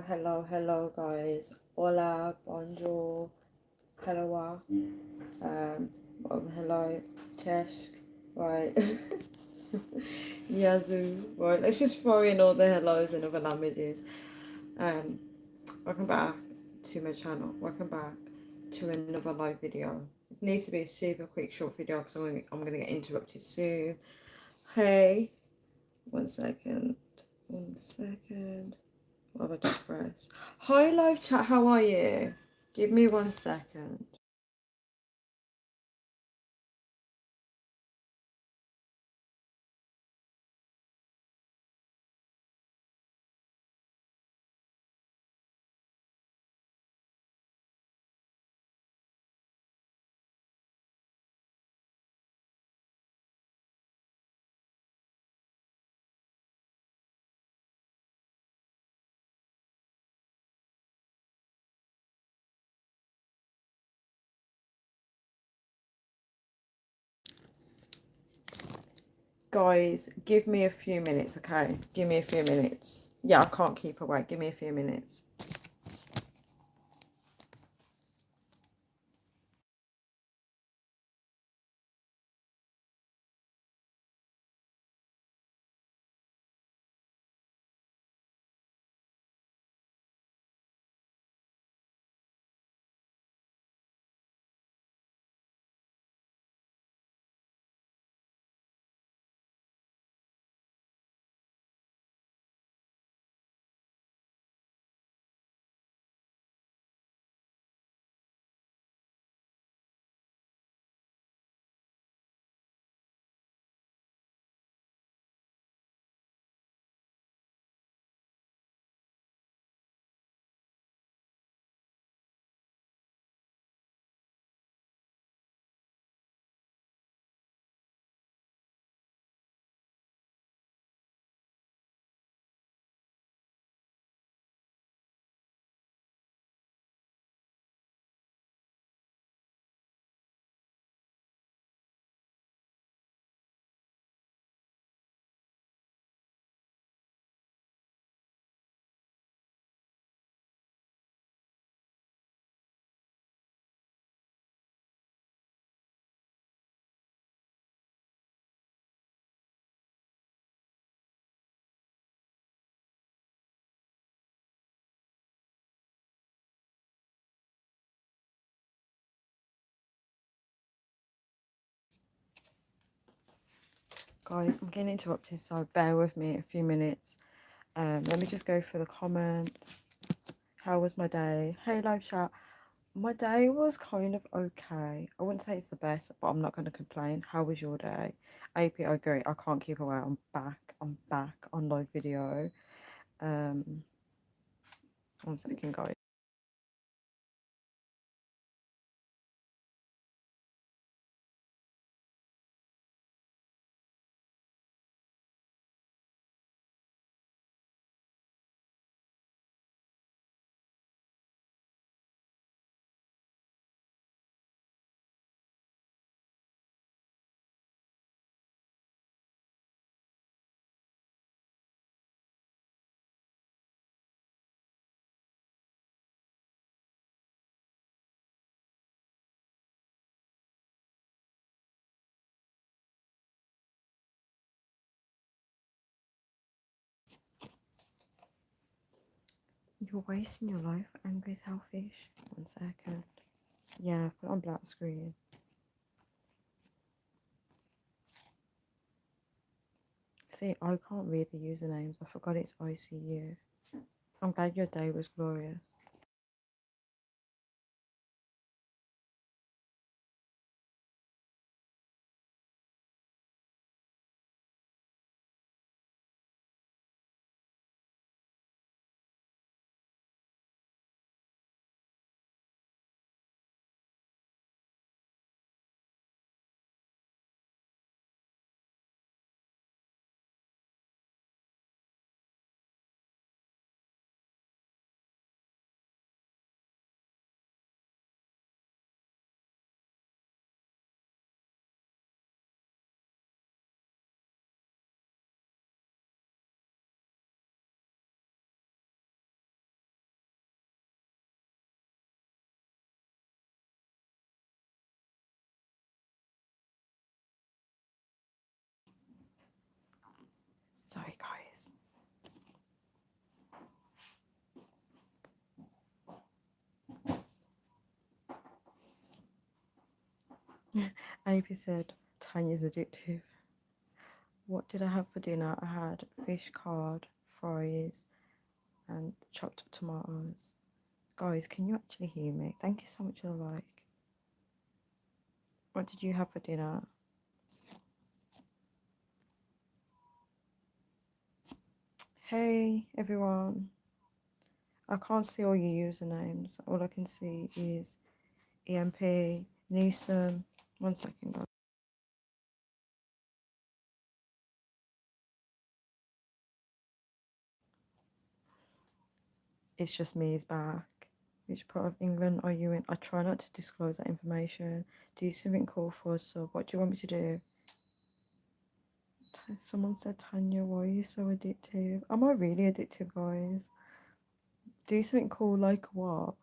Hello, guys. Hola, bonjour, hello, hello, Chesk, right? Yazoo, right? Let's just throw in all the hellos in other languages. Um, Welcome back to my channel. Welcome back to another live video. It needs to be a super quick, short video because I'm gonna get interrupted soon. Hey, 1 second. 1 second. What have I just pressed? Hi, live chat. How are you? Give me 1 second. Guys, give me a few minutes, okay? Give me a few minutes. Yeah, I can't keep awake. Give me a few minutes. Guys, I'm getting interrupted, so bear with me a few minutes. Let me just go through the comments. How was my day? Hey, live chat. My day was kind of okay. I wouldn't say it's the best, but I'm not going to complain. How was your day? API great. I can't keep away. I'm back. I'm back on live video. 1 second, guys. You're wasting your life, angry selfish. 1 second. Yeah, put it on black screen. See, I can't read the usernames. I forgot it's ICU. I'm glad your day was glorious. Sorry, guys. AP said, Tanya's addictive. What did I have for dinner? I had fish cod, fries, and chopped up tomatoes. Guys, can you actually hear me? Thank you so much for the like. What did you have for dinner? Hey, everyone. I can't see all your usernames. All I can see is EMP, Newsom. 1 second, guys. It's just me is back. Which part of England are you in? I try not to disclose that information. Do something cool for us. So what do you want me to do? Someone said, Tanya, why are you so addictive? Am I really addictive, guys? Do something cool, like what?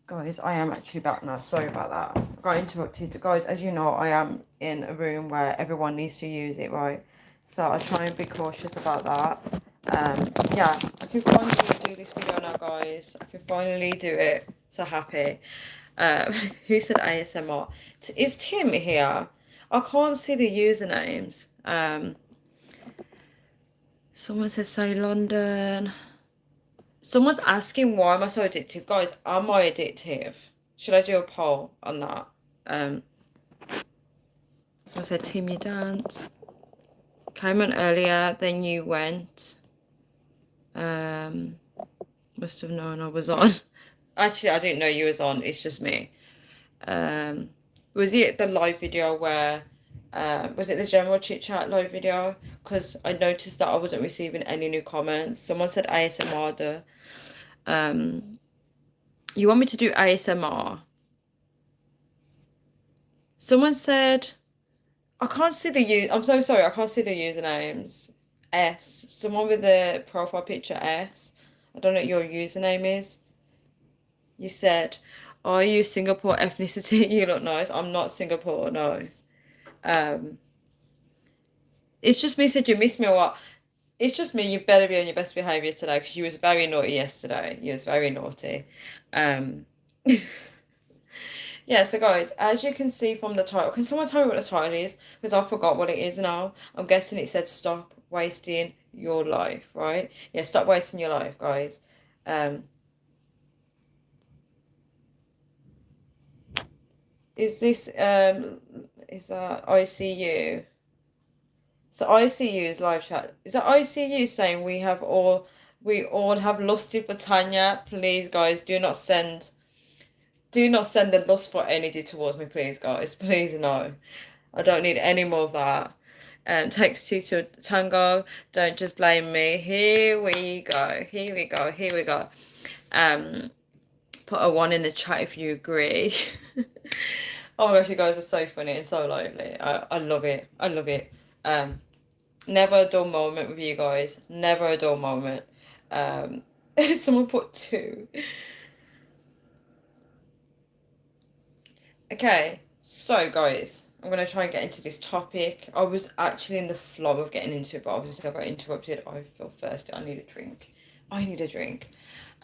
Guys, I am actually back now. Sorry about that. I got interrupted. Guys, as you know, I am in a room where everyone needs to use it, right? So I try and be cautious about that. Yeah, I can finally do this video now, guys. I can finally do it. So happy. Who said ASMR? Is Tim here? I can't see the usernames. Someone says say London. Someone's asking why am I so addictive? Guys, am I addictive? Should I do a poll on that? Someone said team you dance. Came on earlier than you went. Must have known I was on. Actually, I didn't know you was on. It's just me. Was it the live video where was it the general chit chat live video? Because I noticed that I wasn't receiving any new comments. Someone said ASMR. You want me to do ASMR? Someone said, I can't see the I'm so sorry, I can't see the usernames. S. Someone with the profile picture S. I don't know what your username is. You said, are you Singapore ethnicity? You look nice. I'm not Singapore, no. It's just me said you missed me or what? It's just me, you better be on your best behaviour today because you was very naughty yesterday. You was very naughty. Yeah, so guys, as you can see from the title, can someone tell me what the title is? Because I forgot what it is now. I'm guessing it said stop wasting your life, right? Yeah, stop wasting your life, guys. Is this is that ICU? So ICU is live chat. Is that ICU saying we all have lusted for Tanya? Please, guys, do not send the lustful energy towards me, please, guys. Please, no. I don't need any more of that. Takes two to tango. Don't just blame me. Here we go. Here we go. Here we go. Put a 1 in the chat if you agree. Oh my gosh, you guys are so funny and so lively. I love it. I love it. Never a dull moment with you guys. Never a dull moment. Someone put 2. Okay, so guys, I'm going to try and get into this topic. I was actually in the flow of getting into it, but obviously I got interrupted. I feel thirsty. I need a drink. I need a drink.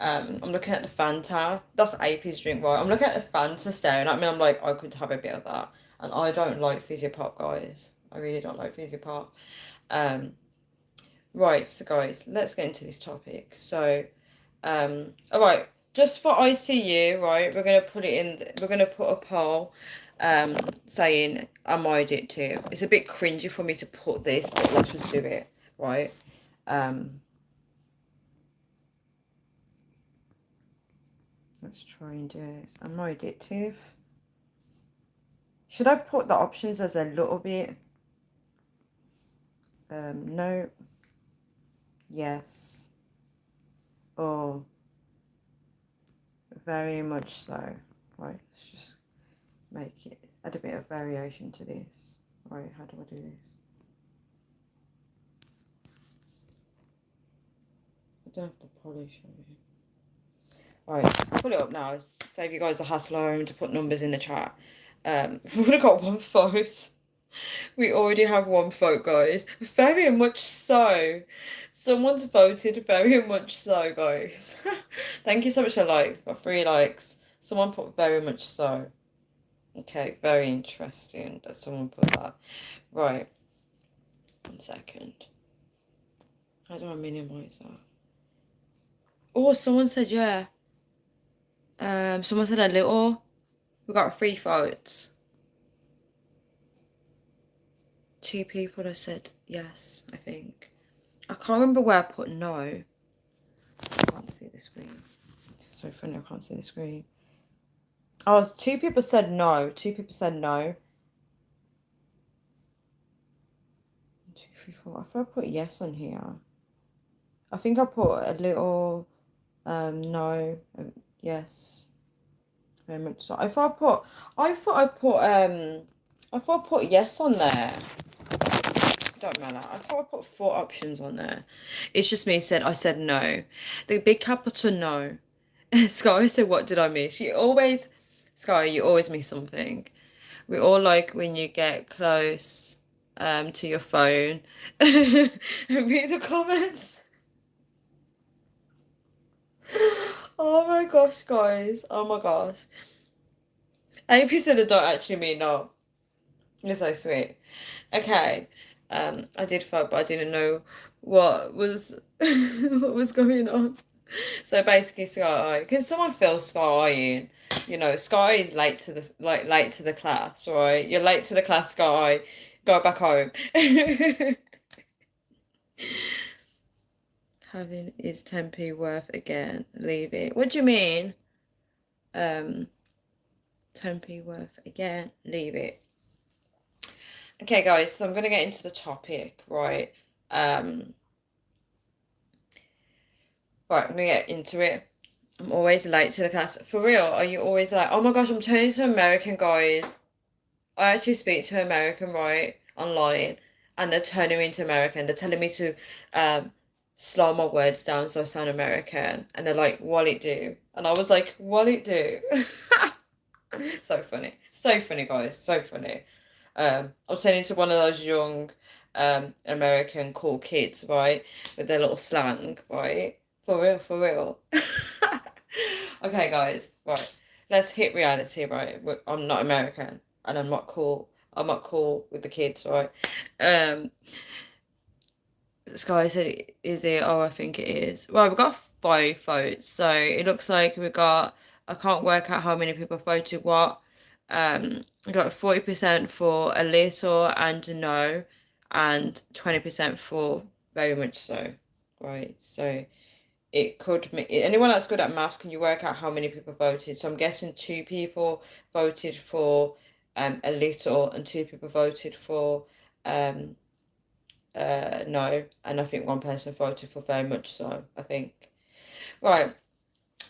I'm looking at the Fanta. That's AP's drink, right? I'm looking at the Fanta staring at me. I'm like, I could have a bit of that. And I don't like fizzy pop, guys. I really don't like fizzy pop. Right, so guys, let's get into this topic. So, all right, just for ICU, right, we're gonna put it in. We're gonna put a poll, saying, "Am I addictive?" It's a bit cringy for me to put this, but let's just do it, right? Let's try and do this. Am I addictive? Should I put the options as a little bit? No, yes, or very much so. Right, let's just make it, add a bit of variation to this. Right, how do I do this? I don't have the polish over here. Right, pull it up now. Save you guys the hassle of having to put numbers in the chat. We've only got one vote. We already have one vote, guys. Very much so. Someone's voted very much so, guys. Thank you so much for like. Got 3 likes. Someone put very much so. Okay, very interesting that someone put that. Right. 1 second. How do I minimize that? Oh, someone said yeah. Someone said a little. We got 3 votes. 2 people have said yes, I think. I can't remember where I put no. I can't see the screen. It's so funny, I can't see the screen. Oh, 2 people said no. 2 people said no. 1, 2, 3, 4. I thought I put yes on here. I think I put a little no, yes. Very much so. I thought I put yes on there. Don't matter. I thought I put 4 options on there. It's just me said I said no. The big capital no. Sky said, what did I miss? Sky, you always miss something. We all like when you get close to your phone and read the comments. Oh my gosh, guys. Oh my gosh. 8% of don't actually mean no. You're so sweet. Okay. I did vote, but I didn't know what was what was going on. So basically, Sky, can someone fill Sky in? You know, Sky is late to the class, right? You're late to the class, Sky. Go back home. Having is 10p worth again. Leave it. What do you mean? 10p worth again. Leave it. Okay, guys. So I'm gonna get into the topic, right? Right, I'm gonna get into it. I'm always late to the class. For real, are you always like, oh my gosh, I'm turning to American, guys. I actually speak to American, right, online, and they're turning me into American. They're telling me to slow my words down so I sound American. And they're like, what it do? And I was like, what it do? So funny. So funny, guys. So funny. I'm turning into one of those young American cool kids, right? With their little slang, right? For real, for real. Okay, guys, right. Let's hit reality, right? I'm not American and I'm not cool. I'm not cool with the kids, right? Sky said, is it? Oh, I think it is. Well, we've got 5 votes. So it looks like we got, I can't work out how many people voted what. We got 40% for a little and no, and 20% for very much so, right? So it could anyone that's good at maths, can you work out how many people voted? So I'm guessing 2 people voted for a little and 2 people voted for no, and I think 1 person voted for very much so, I think. Right,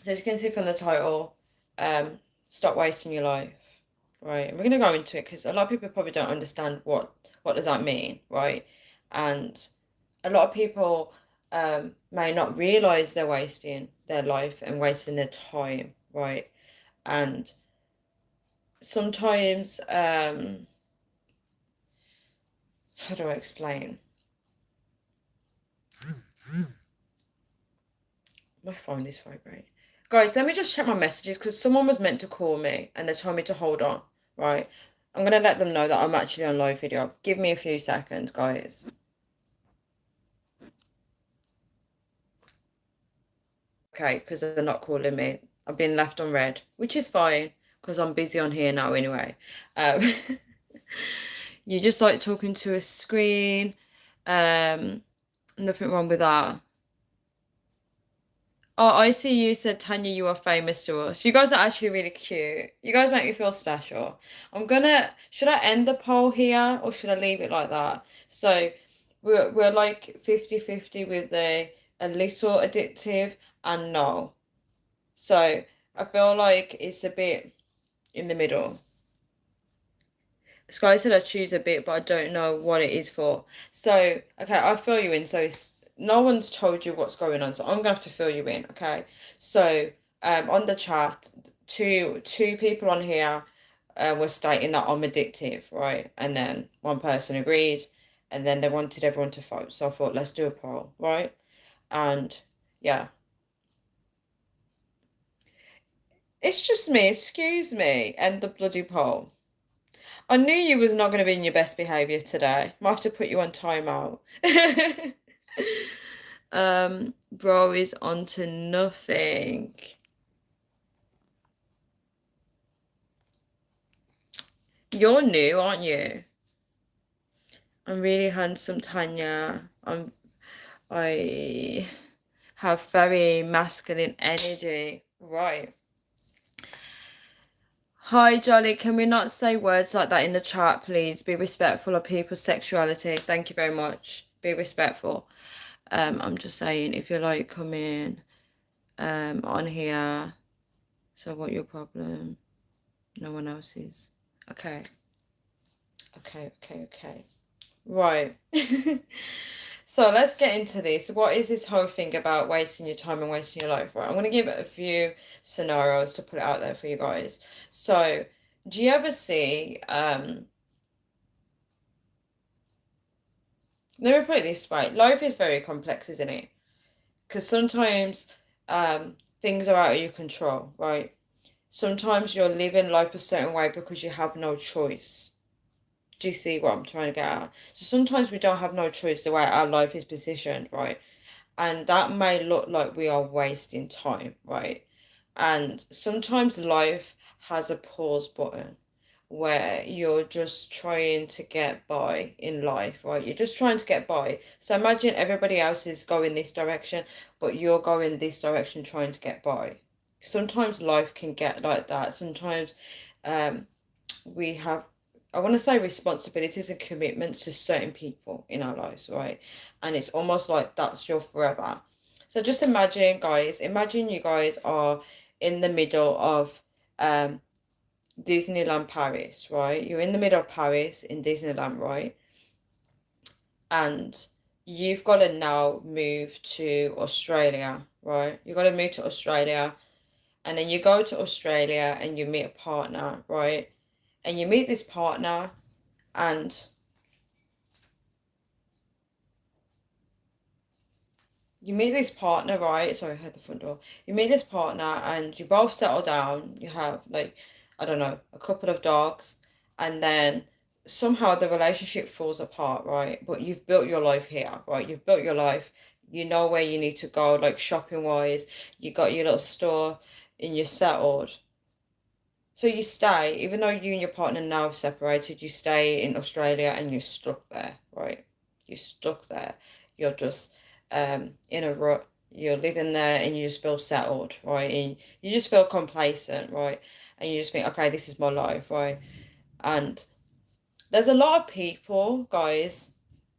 so as you can see from the title, stop wasting your life, right? And we're going to go into it because a lot of people probably don't understand what does that mean, right? And a lot of people may not realize they're wasting their life and wasting their time, right? And sometimes, how do I explain? My phone is vibrating. Guys, let me just check my messages because someone was meant to call me and they told me to hold on, right? I'm going to let them know that I'm actually on live video. Give me a few seconds, guys. Okay, because they're not calling me. I've been left on red, which is fine because I'm busy on here now anyway. You just like talking to a screen. Nothing wrong with that. Oh, I see you said, Tanya, you are famous to us. You guys are actually really cute. You guys make me feel special. Should I end the poll here or should I leave it like that? So we're like 50-50 with the a little addictive and no. So I feel like it's a bit in the middle. Sky said I choose a bit, but I don't know what it is for. So, okay, I'll fill you in. So, no one's told you what's going on, so I'm gonna have to fill you in. Okay. So, on the chat, two people on here, were stating that I'm addictive, right? And then one person agreed, and then they wanted everyone to vote. So I thought, let's do a poll, right? And yeah, it's just me. Excuse me, and the bloody poll. I knew you was not going to be in your best behaviour today. Might have to put you on timeout. Bro is on to nothing. You're new, aren't you? I'm really handsome, Tanya. I have very masculine energy. Right. Hi, Jolly. Can we not say words like that in the chat, please? Be respectful of people's sexuality. Thank you very much. Be respectful. I'm just saying, if you like, come in on here. So what your problem? No one else's. Okay. Okay. Right. So let's get into this. What is this whole thing about wasting your time and wasting your life, right? I'm going to give it a few scenarios to put it out there for you guys. So, do you ever see, let me put it this way, life is very complex, isn't it? Because sometimes things are out of your control, right? Sometimes you're living life a certain way because you have no choice. Do you see what I'm trying to get at? So sometimes we don't have no choice the way our life is positioned, right? And that may look like we are wasting time, right? And sometimes life has a pause button where you're just trying to get by in life, right? You're just trying to get by. So imagine everybody else is going this direction, but you're going this direction trying to get by. Sometimes life can get like that. Sometimes we have, I want to say, responsibilities and commitments to certain people in our lives, right? And it's almost like that's your forever. So just imagine you guys are in the middle of Disneyland Paris, right? You're in the middle of Paris in Disneyland, right? And you've got to now move to Australia, right? You've got to move to Australia, and then you go to Australia and you meet a partner, right? And you meet this partner, and you meet this partner, right? Sorry, I heard the front door. You meet this partner and you both settle down. You have, like, I don't know, a couple of dogs, and then somehow the relationship falls apart, right? But you've built your life here, right? You've built your life. You know where you need to go, like shopping wise. You got your little store and you're settled. So you stay, even though you and your partner now have separated, you stay in Australia and you're stuck there, right? You're stuck there. You're just in a rut. You're living there and you just feel settled, right? And you just feel complacent, right? And you just think, okay, this is my life, right? And there's a lot of people, guys,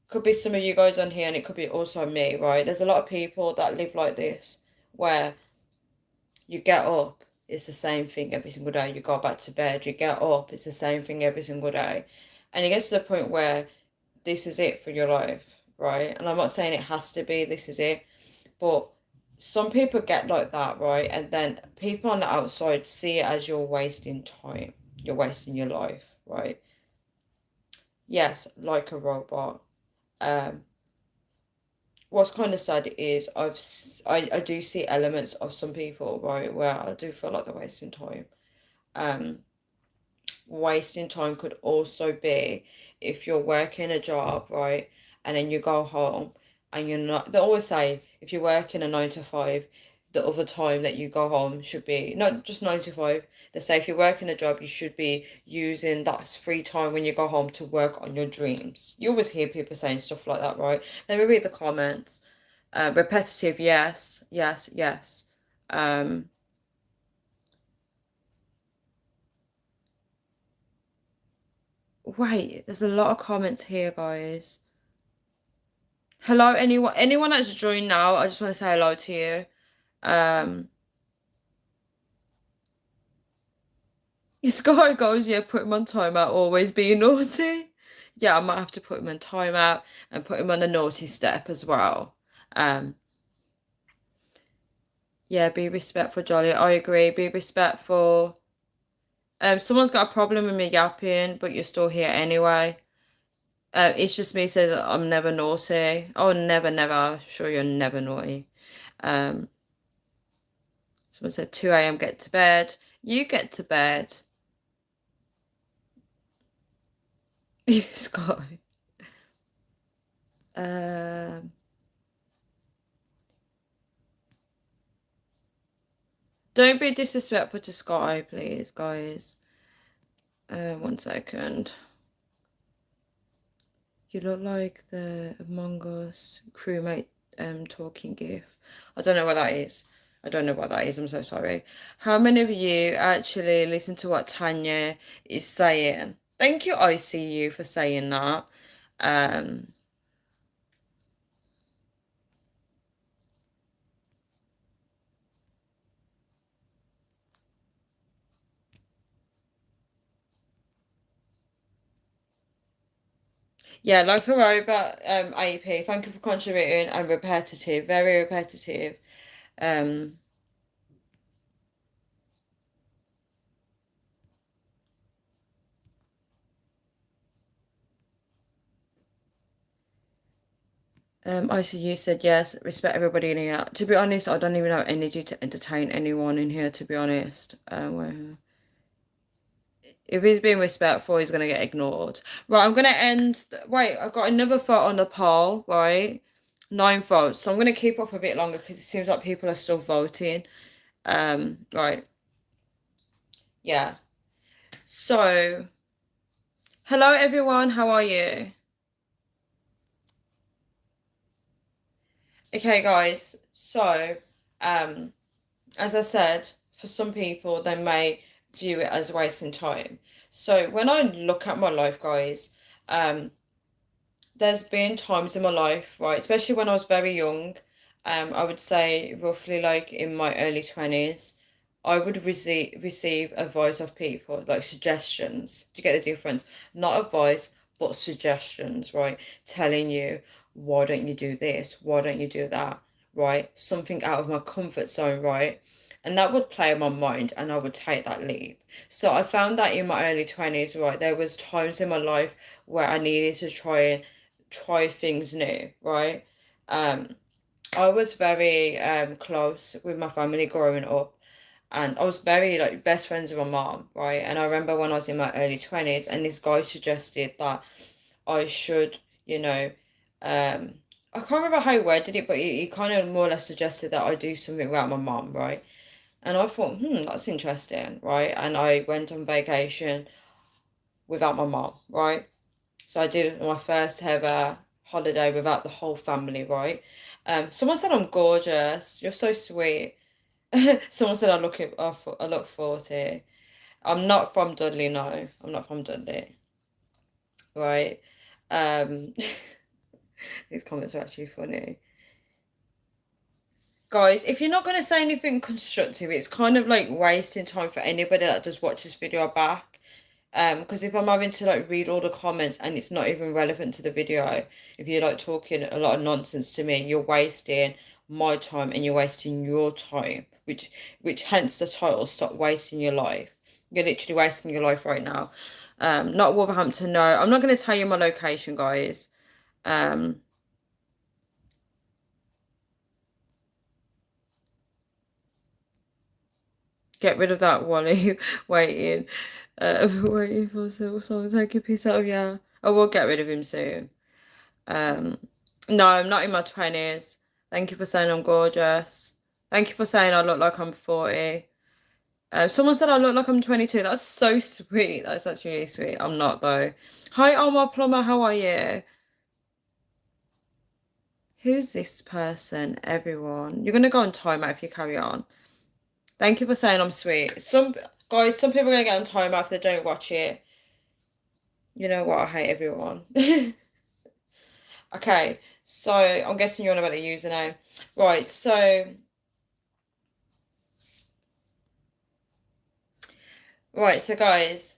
could be some of you guys on here and it could be also me, right? There's a lot of people that live like this where you get up, it's the same thing every single day. You go back to bed, you get up, it's the same thing every single day. And it gets to the point where this is it for your life, right? And I'm not saying it has to be, this is it, but some people get like that, right? And then people on the outside see it as you're wasting time, you're wasting your life, right? Yes, like a robot. Um, what's kind of sad is I do see elements of some people, right, where I do feel like they're wasting time. Um, Wasting time could also be if you're working a job, right, and then you go home and you're not. They always say if you're working a 9 to 5, the other time that you go home should be not just 9 to 5. They say if you're working a job, you should be using that free time when you go home to work on your dreams. You always hear people saying stuff like that, right? Let me read the comments. Repetitive, yes, yes, yes. Wait, there's a lot of comments here, guys. Hello, anyone that's joined now, I just want to say hello to you. Um, Sky goes, yeah, put him on timeout, always being naughty. Yeah, I might have to put him on timeout and put him on the naughty step as well. Um, yeah, be respectful, Jolly. I agree. Be respectful. Someone's got a problem with me yapping, but you're still here anyway. It's just me saying that I'm never naughty. Oh, never, never. Sure, you're never naughty. Um, Someone said 2 a.m. get to bed. You get to bed. Sky. Um, don't be disrespectful to Sky, please, guys. 1 second. You look like the Among Us crewmate talking gif. I don't know what that is. I don't know what that is. I'm so sorry. How many of you actually listen to what Tanya is saying? Thank you, ICU, for saying that. Um, yeah, like a robot, AP, thank you for contributing, and repetitive, very repetitive. Um, ICU said yes, respect everybody in here. To be honest, I don't even have energy to entertain anyone in here, to be honest. If he's being respectful, he's gonna get ignored. Right, I'm gonna end. Wait, I've got another vote on the poll, right? 9 votes. So I'm gonna keep up a bit longer because it seems like people are still voting. Right. Yeah. So, hello everyone, how are you? Okay, guys. So, as I said, for some people, they may view it as wasting time. So when I look at my life, guys, um, there's been times in my life, right, especially when I was very young, I would say roughly like in my early 20s, I would receive advice of people, like suggestions. Do you get the difference? Not advice, but suggestions, right? Telling you, why don't you do this? Why don't you do that? Right? Something out of my comfort zone, right? And that would play in my mind and I would take that leap. So I found that in my early 20s, right, there was times in my life where I needed to try things new, right? Um, I was very close with my family growing up, and I was very like best friends with my mom, right? And I remember when I was in my early 20s, and this guy suggested that I should, you know, um, I can't remember how he worded it, but he kind of more or less suggested that I do something without my mom, right? And I thought, that's interesting, right? And I went on vacation without my mom, right? So I did my first ever holiday without the whole family, right? Someone said I'm gorgeous. You're so sweet. Someone said I look 40. I'm not from Dudley, no. I'm not from Dudley, right? Um, these comments are actually funny. Guys, if you're not going to say anything constructive, it's kind of like wasting time for anybody that just watch this video back. Because if I'm having to like read all the comments and it's not even relevant to the video, if you're like talking a lot of nonsense to me, you're wasting my time and you're wasting your time, which hence the title, Stop Wasting Your Life. You're literally wasting your life right now. Not Wolverhampton, no. I'm not going to tell you my location, guys. Um, get rid of that Wally waiting. Waiting for someone to take a piece out of yeah. I will get rid of him soon. Um, no, I'm not in my 20s. Thank you for saying I'm gorgeous. Thank you for saying I look like I'm 40. Someone said I look like I'm 22. That's so sweet. That's actually really sweet. I'm not though. Hi, Omar Plumber. How are you? Who's this person? Everyone. You're gonna go on timeout if you carry on. Thank you for saying I'm sweet. Some guys, some people are gonna get on timeout if they don't watch it. You know what? I hate everyone. Okay, so I'm guessing you're on about the username. Right, so guys.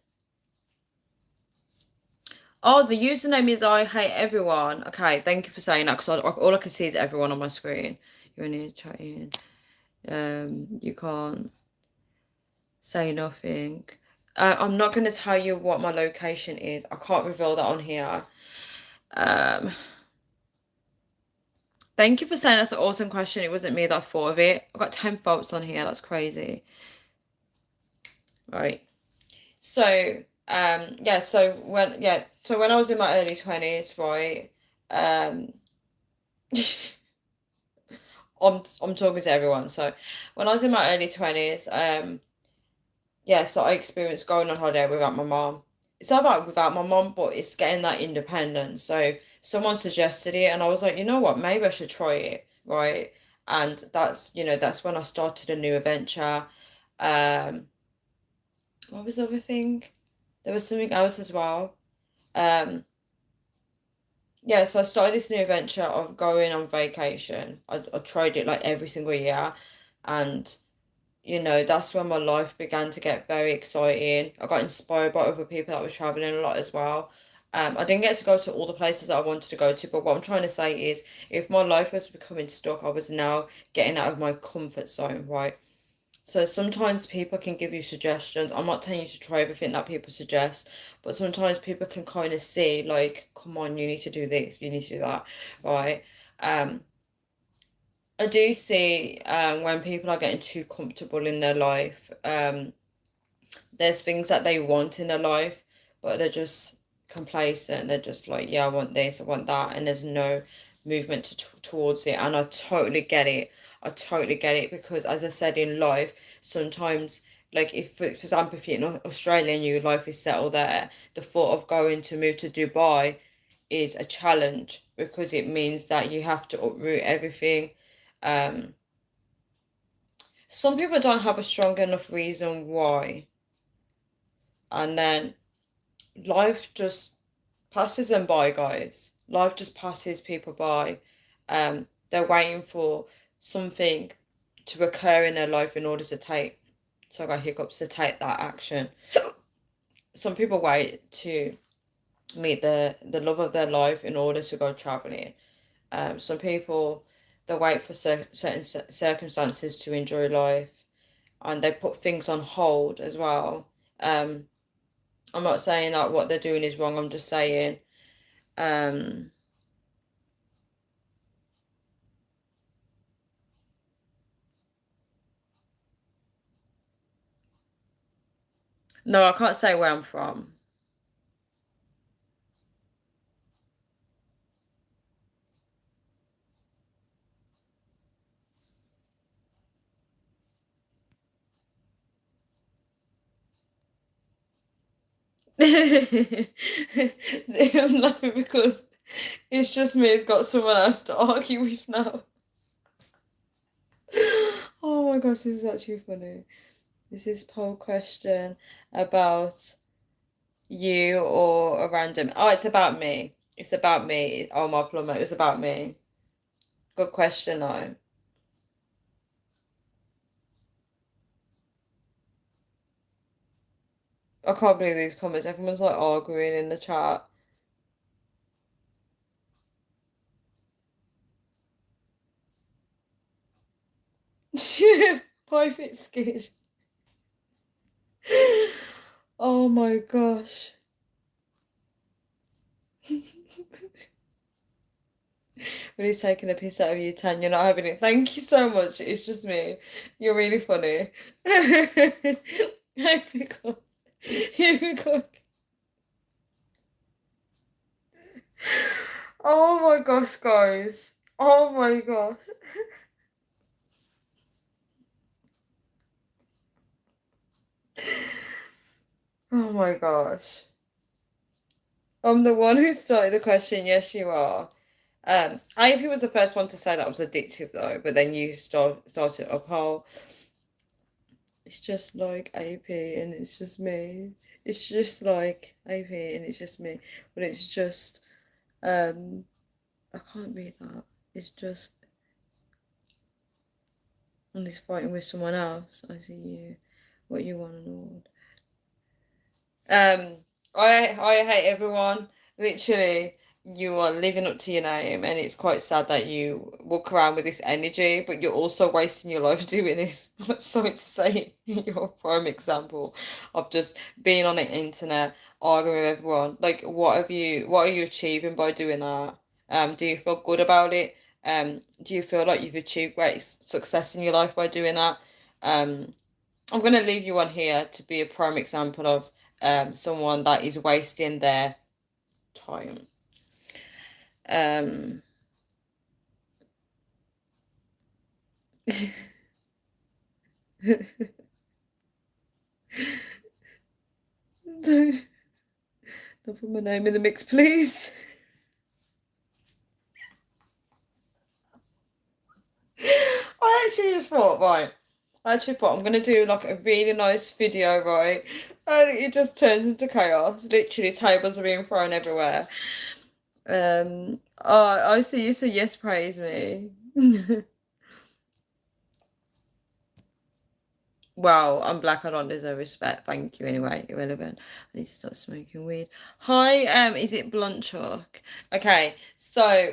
Oh, the username is I hate everyone. Okay, thank you for saying that because all I can see is everyone on my screen. You're in here chatting. You can't say nothing. I'm not going to tell you what my location is. I can't reveal that on here. Um, Thank you for saying that's an awesome question. It wasn't me that thought of it. I've got 10 votes on here. That's crazy. Right. So, so when I was in my early 20s, right, um, I'm talking to everyone. So when I was in my early 20s, so I experienced going on holiday without my mom. It's not about without my mom, but it's getting that independence. So someone suggested it, and I was like, you know what, maybe I should try it, right? And that's when I started a new adventure. Um, what was the other thing? There was something else as well. Um, so I started this new adventure of going on vacation. I tried it like every single year, and that's when my life began to get very exciting. I got inspired by other people that were traveling a lot as well. I didn't get to go to all the places that I wanted to go to, but what I'm trying to say is if my life was becoming stuck, I was now getting out of my comfort zone, right? So sometimes people can give you suggestions. I'm not telling you to try everything that people suggest, but sometimes people can kind of see, like, come on, you need to do this, you need to do that, right? Um, I do see when people are getting too comfortable in their life, there's things that they want in their life, but they're just complacent. They're just like, yeah, I want this, I want that, and there's no movement towards it. And I totally get it. I totally get it because, as I said in life, sometimes, like if, for example, if you're in Australia and your life is settled there, the thought of going to move to Dubai is a challenge because it means that you have to uproot everything. Um, some people don't have a strong enough reason why, and then life just passes them by, guys. Life just passes people by. They're waiting for something to occur in their life in order to take, so I got hiccups, to take that action. Some people wait to meet the love of their life in order to go traveling. Some people, they wait for certain circumstances to enjoy life, and they put things on hold as well. Um, I'm not saying that what they're doing is wrong. I'm just saying, um, no, I can't say where I'm from. I'm laughing because it's just me. It's got someone else to argue with now. Oh my gosh, this is actually funny. This is poll question about you or a random. Oh, it's about me. It's about me. Oh, my plumber. It was about me. Good question though. I can't believe these comments. Everyone's like arguing in the chat. Private skit. Oh my gosh. When he's taking a piss out of you, Tan, you're not having it. Thank you so much. It's just me. You're really funny. Here we go. Here we go. Oh my gosh, guys. Oh my gosh. Oh my gosh. I'm the one who started the question. Yes, you are. AP was the first one to say that I was addictive though, but then you started up whole. It's just like AP and it's just me. It's just like AP and it's just me. But it's just I can't read that. It's just and he's fighting with someone else. I see you. What you want and all. I hate everyone. Literally, you are living up to your name, and it's quite sad that you walk around with this energy, but you're also wasting your life doing this. I'm sorry to say, you're a prime example of just being on the internet, arguing with everyone. Like, what are you achieving by doing that? Do you feel good about it? Do you feel like you've achieved great success in your life by doing that? Um, I'm going to leave you on here to be a prime example of someone that is wasting their time. Um, don't, don't put my name in the mix, please. I actually just thought, right, I actually thought I'm going to do like a really nice video, right? And it just turns into chaos. Literally, tables are being thrown everywhere. Oh, I see you say yes, praise me. Well, I'm black. I don't deserve respect. Thank you anyway. Irrelevant. I need to stop smoking weed. Hi, is it Blunt Chuck? Okay, so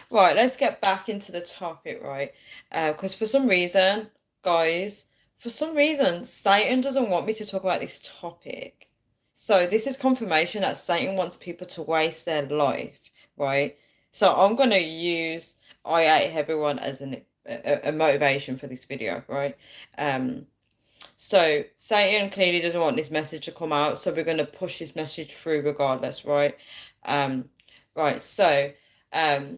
right, let's get back into the topic, right? Because for some reason, guys, for some reason, Satan doesn't want me to talk about this topic. So this is confirmation that Satan wants people to waste their life, right? So I'm gonna use I hate everyone as a motivation for this video, right? So Satan clearly doesn't want this message to come out, so we're gonna push this message through regardless, right? Um, right, so um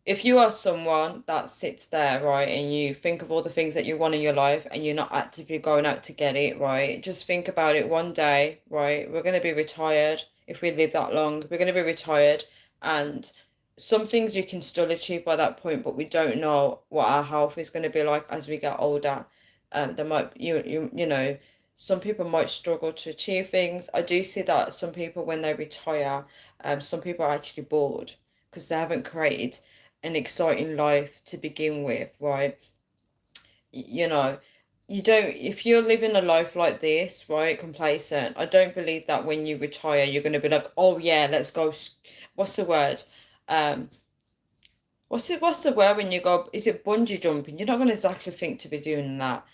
if you are someone that sits there, right, and you think of all the things that you want in your life and you're not actively going out to get it, right, just think about it one day, right? We're going to be retired if we live that long. We're going to be retired, and some things you can still achieve by that point, but we don't know what our health is going to be like as we get older. There might you know, some people might struggle to achieve things. I do see that some people when they retire, some people are actually bored because they haven't created an exciting life to begin with, right? You know, you don't, if you're living a life like this, right, complacent, I don't believe that when you retire, you're going to be like, oh yeah, let's go. What's the word? Um, what's the word when you go, is it bungee jumping? You're not going to exactly think to be doing that.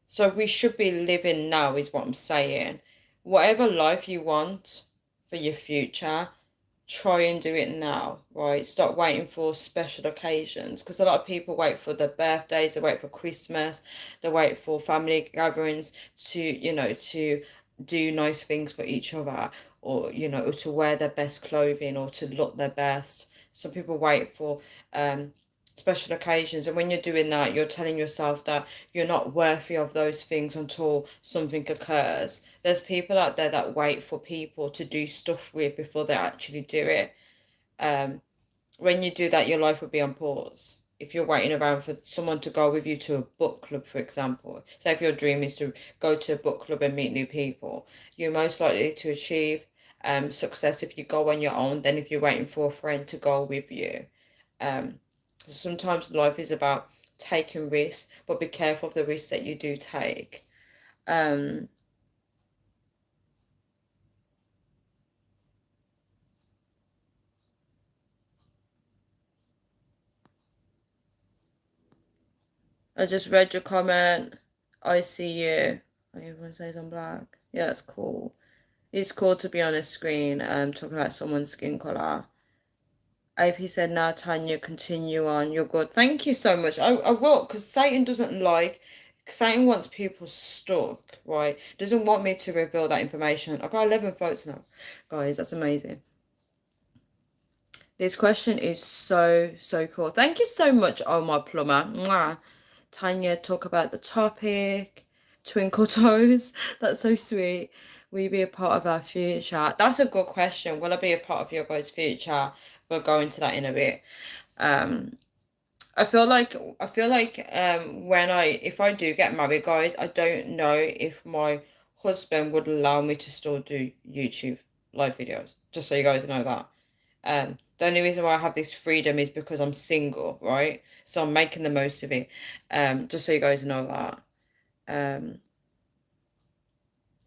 So we should be living now, is what I'm saying. Whatever life you want for your future, try and do it now, right? Stop waiting for special occasions because a lot of people wait for their birthdays, they wait for Christmas, they wait for family gatherings to, you know, to do nice things for each other or, you know, or to wear their best clothing or to look their best. Some people wait for special occasions, and when you're doing that, you're telling yourself that you're not worthy of those things until something occurs. There's people out there that wait for people to do stuff with before they actually do it. When you do that, your life will be on pause. If you're waiting around for someone to go with you to a book club, for example, say if your dream is to go to a book club and meet new people, you're most likely to achieve success if you go on your own than if you're waiting for a friend to go with you. Um, Sometimes life is about taking risks, but be careful of the risks that you do take. Um, I just read your comment. I see you. Oh, everyone says I'm black. Yeah, that's cool. It's cool to be on a screen talking about someone's skin color. AP said, now Tanya, continue on. You're good. Thank you so much. I will, because Satan doesn't like, Satan wants people stuck, right? Doesn't want me to reveal that information. I've got 11 votes now. Guys, that's amazing. This question is so, so cool. Thank you so much, oh my plumber. Mwah. Tanya, talk about the topic. Twinkle toes. That's so sweet. Will you be a part of our future? That's a good question. Will I be a part of your guys' future? We'll go into that in a bit. Um, I feel like when I if I do get married, guys, I don't know if my husband would allow me to still do YouTube live videos. Just so you guys know that. The only reason why I have this freedom is because I'm single, right? So I'm making the most of it. Just so you guys know that. Um,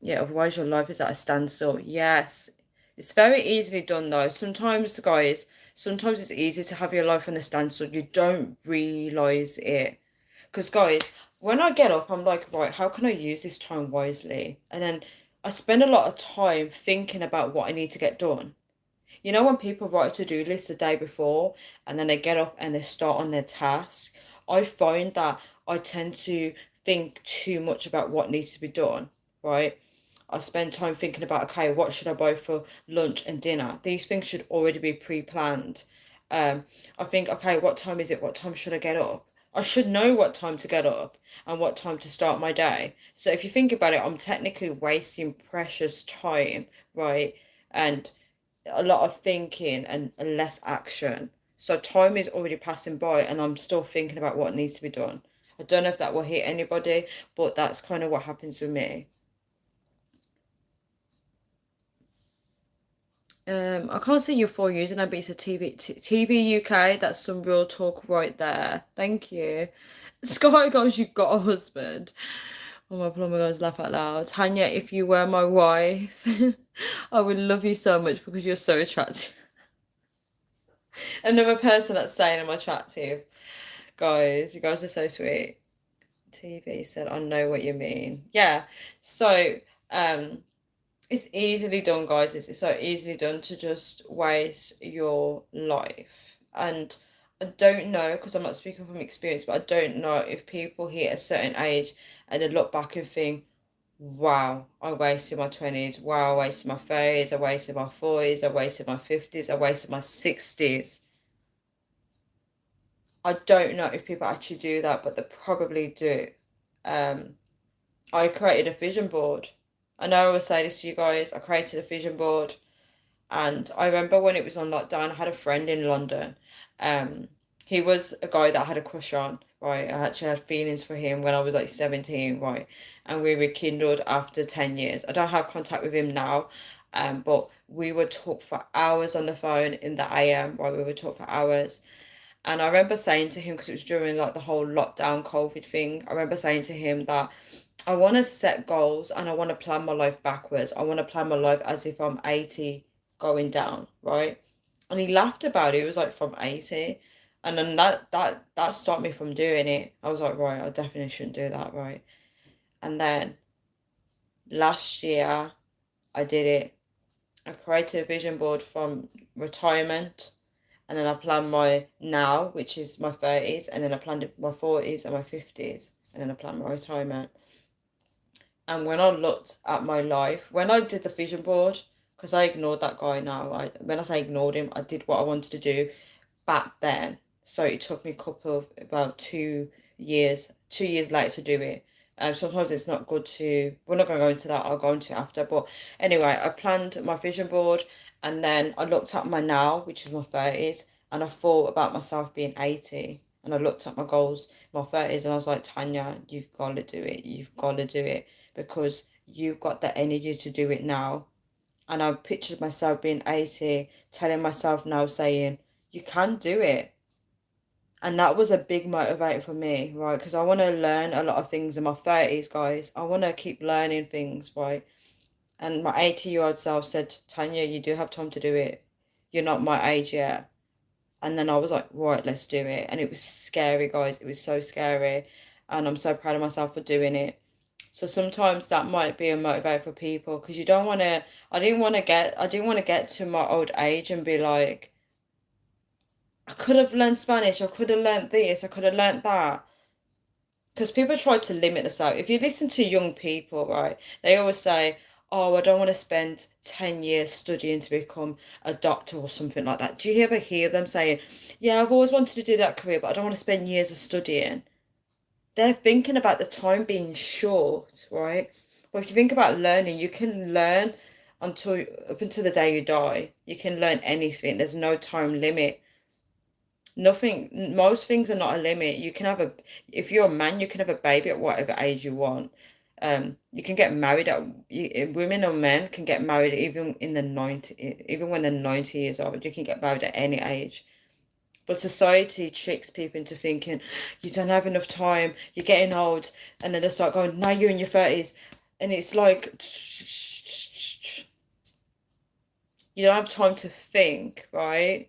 yeah, otherwise your life is at a standstill. Yes. It's very easily done though. Sometimes, guys, sometimes it's easy to have your life on a standstill. You don't realize it. Because, guys, when I get up, I'm like, right, how can I use this time wisely? And then I spend a lot of time thinking about what I need to get done. You know, when people write a to-do list the day before and then they get up and they start on their task, I find that I tend to think too much about what needs to be done, right? I spend time thinking about, okay, what should I buy for lunch and dinner? These things should already be pre-planned. I think, okay, what time is it? What time should I get up? I should know what time to get up and what time to start my day. So if you think about it, I'm technically wasting precious time, right? And a lot of thinking and less action. So time is already passing by and I'm still thinking about what needs to be done. I don't know if that will hit anybody, but that's kind of what happens with me. I can't see your full username, but it's a TV UK. That's some real talk right there. Thank you. Sky goes, you got a husband. Oh, my plumber goes, laugh out loud. Tanya, if you were my wife, I would love you so much because you're so attractive. Another person that's saying I'm attractive. Guys, you guys are so sweet. TV said, I know what you mean. Yeah. So, um, it's easily done, guys. It's so easily done to just waste your life. And I don't know, because I'm not speaking from experience, but I don't know if people hit a certain age and they look back and think, wow, I wasted my 20s. Wow, I wasted my 30s. I wasted my 40s. I wasted my 50s. I wasted my 60s. I don't know if people actually do that, but they probably do. Um, I created a vision board. I know I always say this to you guys. I created a vision board, and I remember when it was on lockdown, I had a friend in London. Um, he was a guy that I had a crush on, right? I actually had feelings for him when I was like 17, right? And we rekindled after 10 years. I don't have contact with him now, but we would talk for hours on the phone in the AM, right? We would talk for hours. And I remember saying to him, because it was during like the whole lockdown COVID thing, I remember saying to him that I want to set goals and I want to plan my life backwards. I want to plan my life as if I'm 80 going down, right? And he laughed about it. It was like from 80. And then that stopped me from doing it. I was like, right, I definitely shouldn't do that, right? And then last year I did it. I created a vision board from retirement, and then I planned my now, which is my 30s, and then I planned my 40s and my 50s, and then I planned my retirement. And when I looked at my life, when I did the vision board, because I ignored that guy now, when I say ignored him, I did what I wanted to do back then. So it took me a couple of about 2 years, 2 years later to do it. Sometimes it's not good to, we're not going to go into that, I'll go into it after. But anyway, I planned my vision board and then I looked at my now, which is my 30s, and I thought about myself being 80. And I looked at my goals, my 30s, and I was like, Tanya, you've got to do it. You've got to do it because you've got the energy to do it now. And I pictured myself being 80, telling myself now, saying, you can do it. And that was a big motivator for me, right? Because I want to learn a lot of things in my 30s, guys. I want to keep learning things, right? And my 80-year-old self said, Tanya, you do have time to do it. You're not my age yet. And then I was like, right, let's do it. And it was scary, guys. It was so scary. And I'm so proud of myself for doing it. So sometimes that might be a motivator for people because you don't want to, I didn't want to get to my old age and be like, I could have learned Spanish, I could have learned this, I could have learned that. Because people try to limit themselves. If you listen to young people, right, they always say, oh, I don't want to spend 10 years studying to become a doctor or something like that. Do you ever hear them saying, yeah, I've always wanted to do that career, but I don't want to spend years of studying? They're thinking about the time being short, right? But if you think about learning, you can learn until up until the day you die. You can learn anything. There's no time limit. Nothing, most things are not a limit. You can have a, if you're a man, you can have a baby at whatever age you want. You can get married at, women or men can get married even in the 90, even when they're 90 years old. You can get married at any age. But society tricks people into thinking you don't have enough time, you're getting old, and then they start going, now you're in your 30s. And it's like, you don't have time to think, right?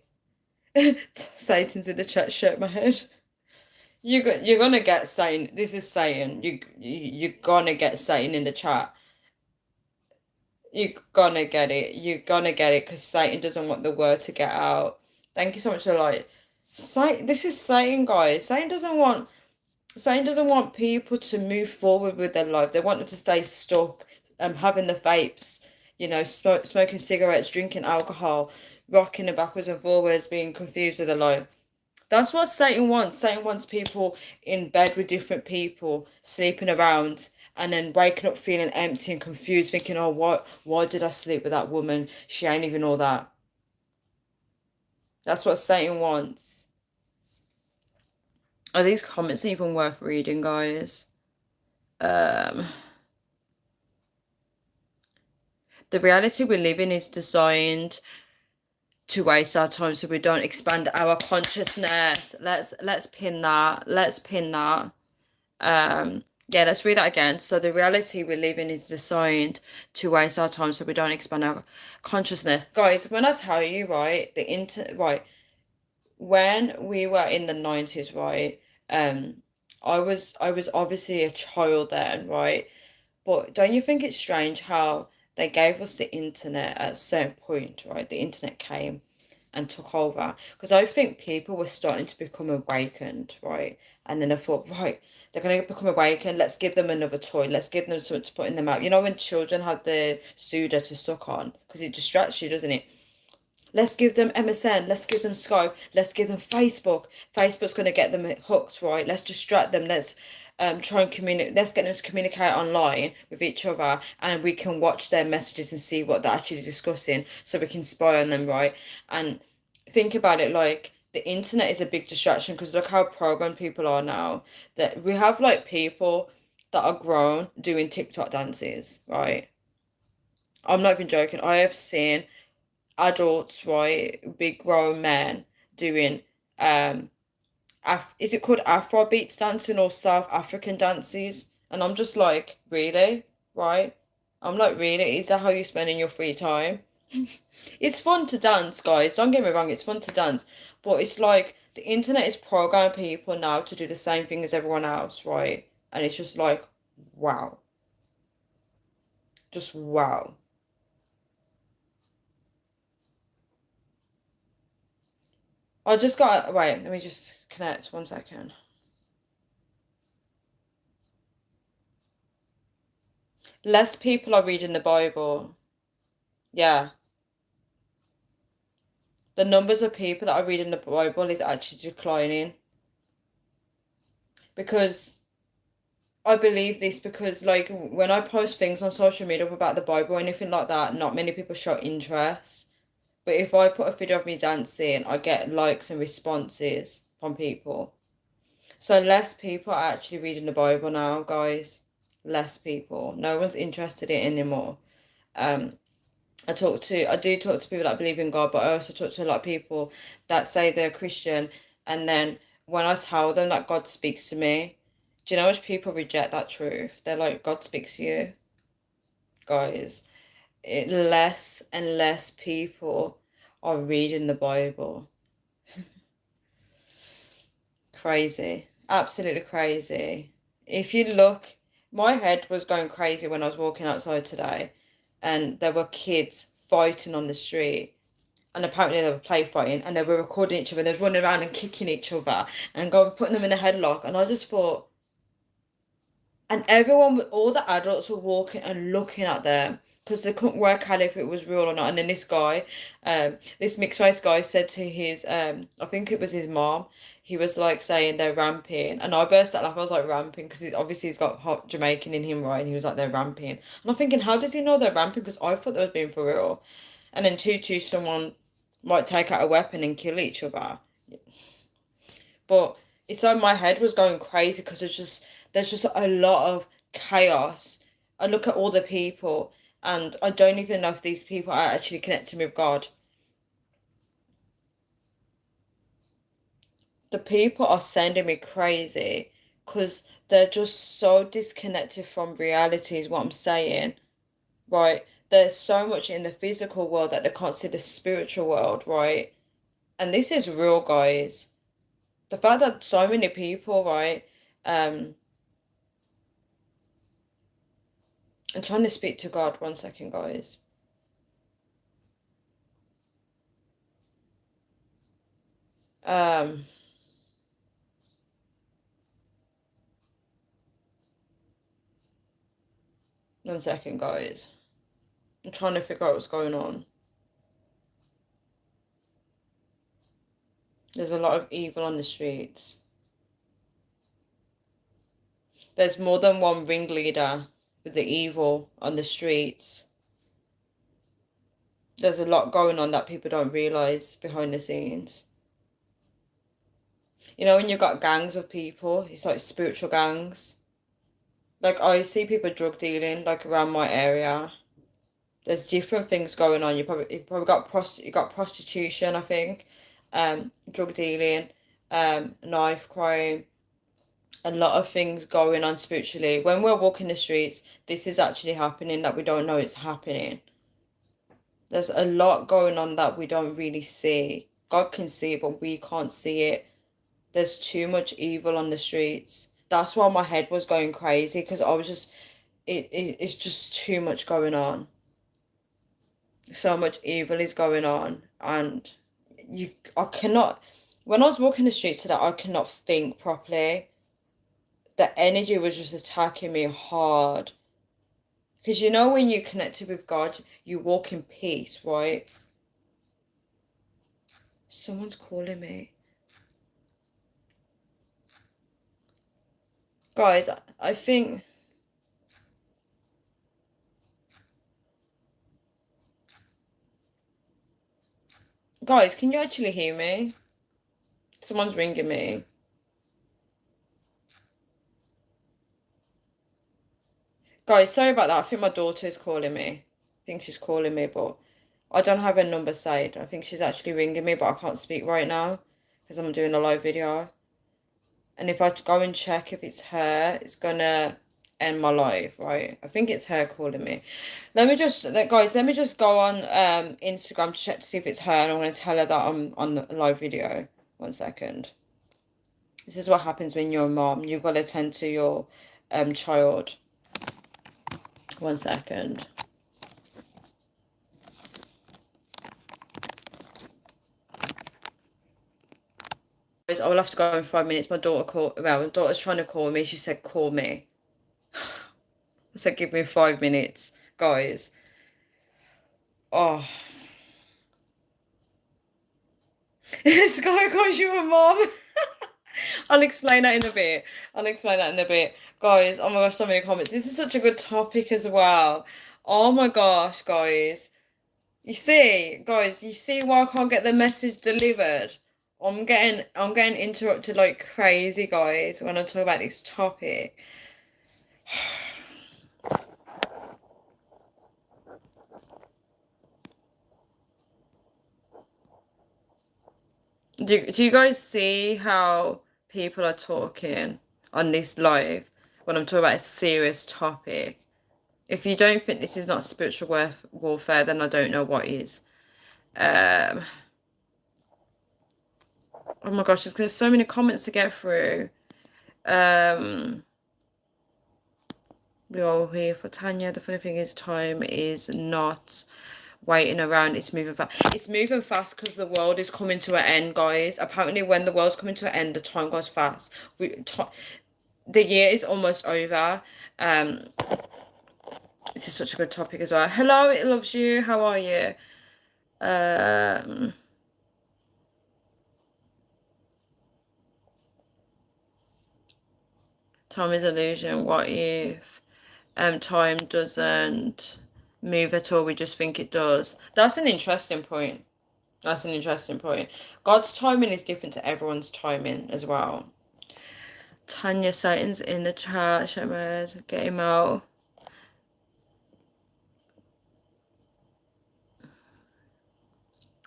Satan's in the chat, shake my head. You're gonna get Satan. This is Satan. You're gonna get Satan in the chat. You're gonna get it. You're gonna get it because Satan doesn't want the word to get out. Thank you so much for like. Satan, this is Satan, guys. Satan doesn't want people to move forward with their life. They want them to stay stuck, having the vapes, smoking cigarettes, drinking alcohol, rocking it backwards and forwards, being confused with their life. That's what Satan wants. Satan wants people in bed with different people, sleeping around, and then waking up feeling empty and confused, thinking, oh, why did I sleep with that woman? She ain't even all that. That's what Satan wants. Are these comments even worth reading, guys? The reality we live in is designed to waste our time so we don't expand our consciousness. Let's pin that. Let's pin that. Yeah, let's read that again. So the reality we live in is designed to waste our time so we don't expand our consciousness. Guys, when I tell you, right, when we were in the 90s, right, I was obviously a child then, right? But don't you think it's strange how they gave us the internet at a certain point, right? The internet came and took over. Because I think people were starting to become awakened, right? And then I thought, right, they're going to become awakened. Let's give them another toy. Let's give them something to put in their mouth. You know, when children have the Suda to suck on, because it distracts you, doesn't it? Let's give them MSN. Let's give them Skype. Let's give them Facebook. Facebook's going to get them hooked, right? Let's distract them. Let's try and communicate. Let's get them to communicate online with each other, and we can watch their messages and see what they're actually discussing, so we can spy on them, right? And think about it, like the internet is a big distraction because look how programmed people are now. That we have like people that are grown doing TikTok dances, right? I'm not even joking. I have seen adults, right, big grown men doing is it called Afrobeats dancing or South African dances? And I'm just like, really? Right? I'm like, really? Is that how you're spending your free time? It's fun to dance, guys. Don't get me wrong, it's fun to dance. But it's like the internet is programming people now to do the same thing as everyone else, right? And it's just like, wow. Just wow. I just got, wait, let me just connect 1 second. Less people are reading the Bible. Yeah. The numbers of people that are reading the Bible is actually declining. Because I believe this because like when I post things on social media about the Bible or anything like that, not many people show interest. But if I put a video of me dancing, I get likes and responses from people. So less people are actually reading the Bible now, guys. Less people. No one's interested in it anymore. I do talk to people that believe in God, but I also talk to a lot of people that say they're Christian, and then when I tell them that God speaks to me, do you know how much people reject that truth? They're like, God speaks to you, guys. Less and less people are reading the Bible. Crazy, absolutely crazy. If you look, my head was going crazy when I was walking outside today, and there were kids fighting on the street, and apparently they were play fighting, and they were recording each other, and they were running around and kicking each other and going putting them in a headlock, and I just thought, and everyone, all the adults were walking and looking at them, because they couldn't work out if it was real or not. And then this guy, this mixed race guy said to his, I think it was his mom, he was like saying they're ramping. And I burst out laughing. I was like, ramping? Because obviously he's got hot Jamaican in him, right? And he was like, they're ramping. And I'm thinking, how does he know they're ramping? Because I thought they was being for real. And then someone might take out a weapon and kill each other. But it's like my head was going crazy because there's just a lot of chaos. I look at all the people and I don't even know if these people are actually connected with God. The people are sending me crazy because they're just so disconnected from reality is what I'm saying, right? There's so much in the physical world that they can't see the spiritual world, right? And this is real, guys. The fact that so many people, right, I'm trying to speak to God. 1 second, guys. Um, 1 second, guys. I'm trying to figure out what's going on. There's a lot of evil on the streets. There's more than one ringleader with the evil on the streets. There's a lot going on that people don't realize behind the scenes. You know, when you've got gangs of people, it's like spiritual gangs. Like I see people drug dealing like around my area. There's different things going on. You probably got prostitution, I think, drug dealing, knife crime, a lot of things going on spiritually. When we're walking the streets, this is actually happening that we don't know it's happening. There's a lot going on that we don't really see. God can see it, but we can't see it. There's too much evil on the streets. That's why my head was going crazy because I was just, it's just too much going on. So much evil is going on, and I cannot. When I was walking the streets today, I cannot think properly. The energy was just attacking me hard. Because you know when you're connected with God, you walk in peace, right? Someone's calling me. Guys, I think... Guys, can you actually hear me? Someone's ringing me. Guys, sorry about that. I think my daughter is calling me. I think she's calling me, but I don't have her number saved. I think she's actually ringing me, but I can't speak right now because I'm doing a live video. And if I go and check if it's her, it's gonna end my live, right? I think it's her calling me. Guys, let me just go on Instagram to check to see if it's her, and I'm gonna tell her that I'm on the live video. 1 second. This is what happens when you're a mom. You've got to tend to your child. 1 second. I will have to go in 5 minutes. My daughter's trying to call me. She said, call me. I said, give me 5 minutes, guys. Oh. This guy calls you a mom. I'll explain that in a bit. Guys, oh my gosh, so many comments. This is such a good topic as well. Oh my gosh, guys. You see, guys, you see why I can't get the message delivered? I'm getting interrupted like crazy, guys, when I talk about this topic. Do you guys see how people are talking on this live when I'm talking about a serious topic? If you don't think this is not spiritual warfare, then I don't know what is. Oh my gosh, there's so many comments to get through. We are here for Tanya. The funny thing is, time is not waiting around. It's moving fast. It's moving fast because the world is coming to an end, guys. Apparently, when the world's coming to an end, the time goes fast. The year is almost over. This is such a good topic as well. Hello, it loves you. How are you? Time is illusion. What if time doesn't move at all? We just think it does. That's an interesting point. That's an interesting point. God's timing is different to everyone's timing as well. Tanya Satan's in the chat. Shemad, get him out.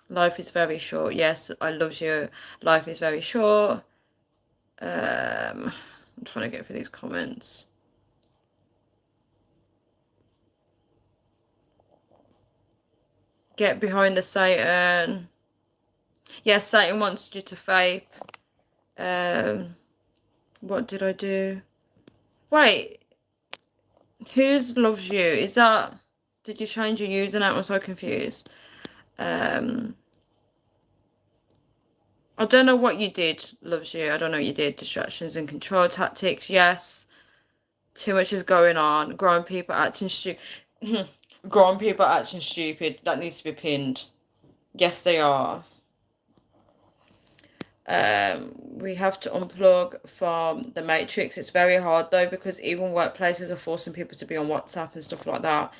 Life is very short. Yes, I love you. Life is very short. I'm trying to get through these comments. Get behind the Satan. Yes, Satan wants you to vape. What did I do? Wait, whose loves you? Is that... Did you change your username? I'm so confused. I don't know what you did, loves you. I don't know what you did. Distractions and control tactics. Yes. Too much is going on. Grown people acting stupid. Grown people acting stupid. That needs to be pinned. Yes, they are. We have to unplug from the matrix. It's very hard though, because even workplaces are forcing people to be on WhatsApp and stuff like that.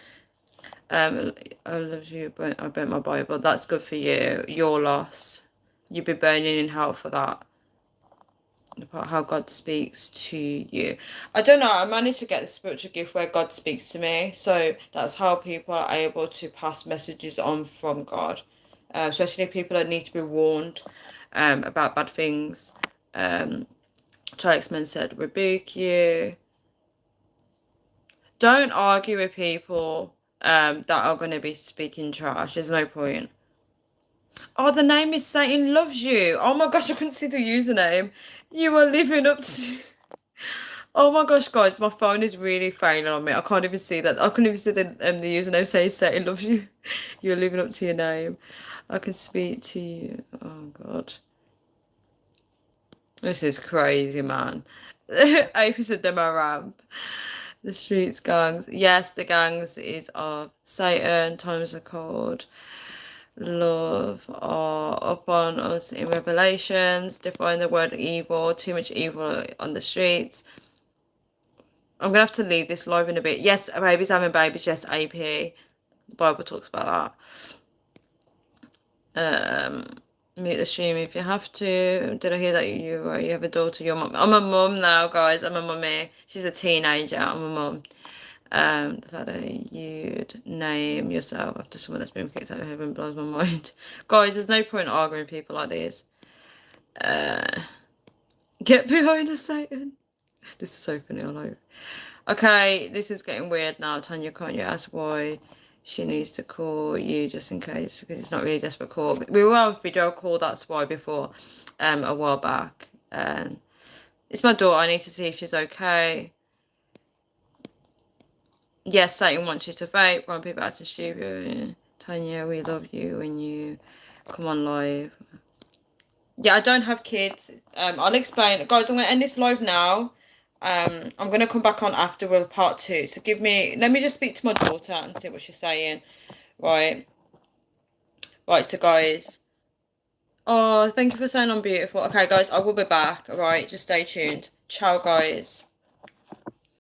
I love you, but I burnt my Bible. That's good for you. Your loss. You'll be burning in hell for that. About how God speaks to you. I don't know. I managed to get the spiritual gift where God speaks to me. So that's how people are able to pass messages on from God, especially people that need to be warned about bad things. Charlie said, rebuke you. Don't argue with people that are going to be speaking trash. There's no point. Oh, the name is Satan Loves You. Oh my gosh, I couldn't see the username. You are living up to... Oh my gosh, guys, my phone is really failing on me. I can't even see that. I couldn't even see the username saying Satan Loves You. You're living up to your name. I can speak to you. Oh God. This is crazy, man. Ape said them a ramp. The streets gangs. Yes, the gangs is of Satan. Times are cold. Love are upon us in Revelations. Define the word evil. Too much evil on the streets. I'm gonna have to leave this live in a bit. Yes, babies having babies. Yes, AP. The Bible talks about that. Mute the stream if you have to. Did I hear that you have a daughter? Your mum. I'm a mum now, guys. I'm a mummy. She's a teenager. I'm a mum. The fact that you'd name yourself after someone that's been kicked out of heaven blows my mind. Guys, there's no point arguing people like this. Get behind us, Satan. This is so funny, I know. Okay, this is getting weird now. Tanya, can't you ask why she needs to call you just in case? Because it's not really a desperate call. We were on video call, that's why, before, a while back. It's my daughter. I need to see if she's okay. Yes, Satan wants you to vape. Grown people acting stupid. Tanya, we love you when you come on live. Yeah, I don't have kids. I'll explain. Guys, I'm going to end this live now. I'm going to come back on after with part 2. So let me just speak to my daughter and see what she's saying. Right. Right, so guys. Oh, thank you for saying I'm beautiful. Okay, guys, I will be back. All right, just stay tuned. Ciao, guys.